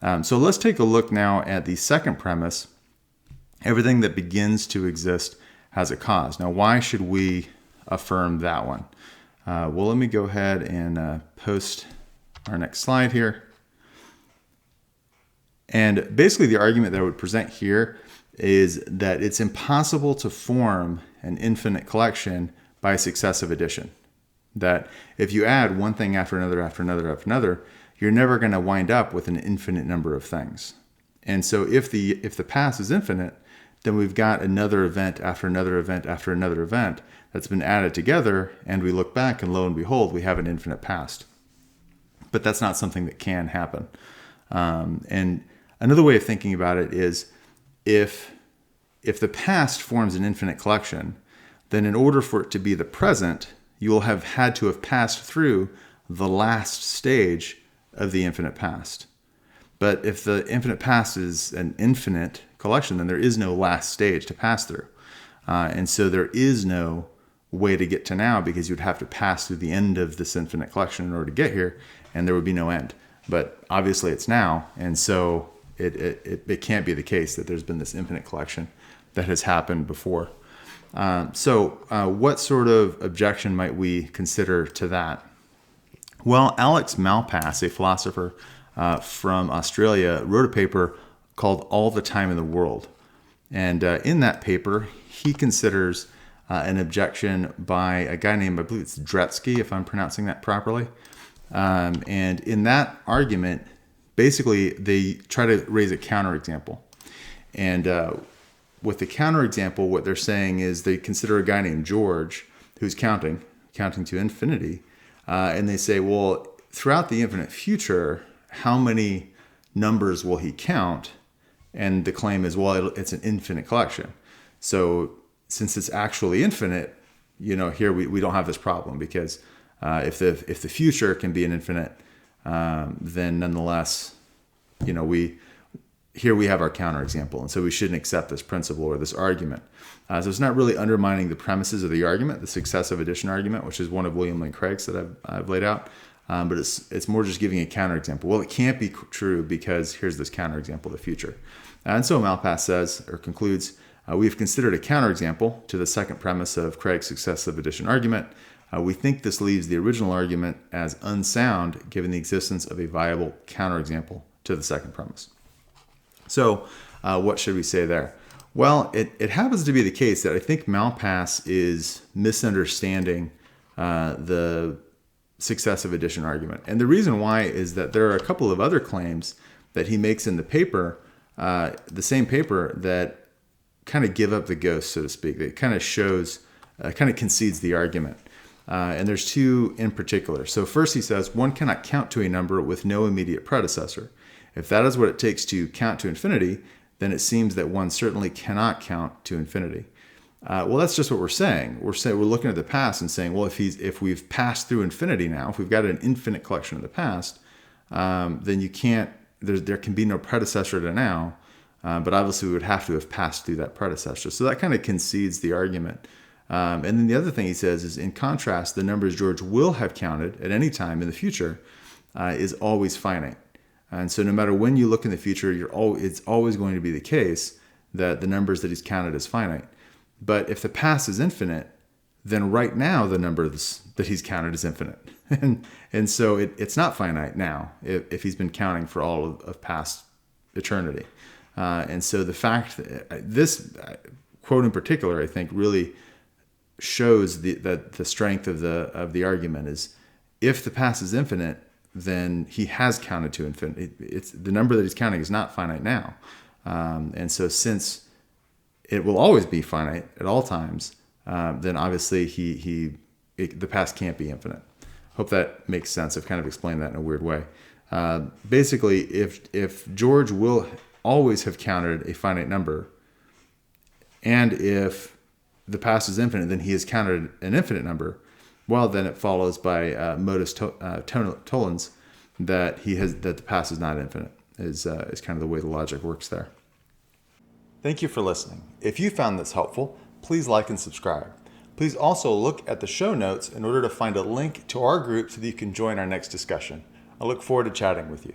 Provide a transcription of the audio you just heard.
So let's take a look now at the second premise. Everything that begins to exist has a cause. Now, why should we affirm that one? Well, let me go ahead and post our next slide here. And basically the argument that I would present here is that it's impossible to form an infinite collection by successive addition. That if you add one thing after another, after another, after another, you're never going to wind up with an infinite number of things. And so if the past is infinite, then we've got another event after another event after another event that's been added together, and we look back and lo and behold, we have an infinite past. But that's not something that can happen. And another way of thinking about it is if the past forms an infinite collection, then in order for it to be the present, you will have had to have passed through the last stage of the infinite past. But if the infinite past is an infinite collection, then there is no last stage to pass through. And so there is no way to get to now, because you'd have to pass through the end of this infinite collection in order to get here, and there would be no end. But obviously it's now, and so it can't be the case that there's been this infinite collection that has happened before. So what sort of objection might we consider to that? Well, Alex Malpass, a philosopher from Australia, wrote a paper called All the Time in the World. And in that paper, he considers an objection by a guy named, I believe it's Dretsky, if I'm pronouncing that properly. And in that argument, basically they try to raise a counterexample. And with the counterexample, what they're saying is they consider a guy named George who's counting to infinity. And they say, well, throughout the infinite future, how many numbers will he count? And the claim is, well, it's an infinite collection. So since it's actually infinite, here we don't have this problem, because if the future can be an infinite, then nonetheless, we have our counterexample, and so we shouldn't accept this principle or this argument. So it's not really undermining the premises of the argument, the successive addition argument, which is one of William Lane Craig's that I've laid out. But it's more just giving a counterexample. Well, it can't be true because here's this counterexample of the future. And so Malpass says, or concludes, we've considered a counterexample to the second premise of Craig's successive addition argument. We think this leaves the original argument as unsound, given the existence of a viable counterexample to the second premise. So what should we say there? Well, it happens to be the case that I think Malpass is misunderstanding the successive addition argument. And the reason why is that there are a couple of other claims that he makes in the paper, the same paper, that kind of give up the ghost, so to speak. That kind of shows, kind of concedes the argument. And there's two in particular. So first he says, one cannot count to a number with no immediate predecessor. If that is what it takes to count to infinity, then it seems that one certainly cannot count to infinity. Well, that's just what we're saying. We're looking at the past and saying, well, if we've passed through infinity now, if we've got an infinite collection of the past, then you can't. There can be no predecessor to now. But obviously, we would have to have passed through that predecessor. So that kind of concedes the argument. And then the other thing he says is, in contrast, the numbers George will have counted at any time in the future is always finite. And so no matter when you look in the future, it's always going to be the case that the numbers that he's counted is finite. But if the past is infinite, then right now the number that he's counted is infinite. and so it's not finite now if he's been counting for all of past eternity. And so the fact that this quote in particular, I think, really shows that the strength of the argument is, if the past is infinite, then he has counted to infinity. It's the number that he's counting is not finite now. And so since it will always be finite at all times, then obviously the past can't be infinite. Hope that makes sense. I've kind of explained that in a weird way. Basically, if George will always have counted a finite number, and if the past is infinite, then he has counted an infinite number, well, then it follows by modus tollens that the past is not infinite, is kind of the way the logic works there. Thank you for listening. If you found this helpful, please like and subscribe. Please also look at the show notes in order to find a link to our group so that you can join our next discussion. I look forward to chatting with you.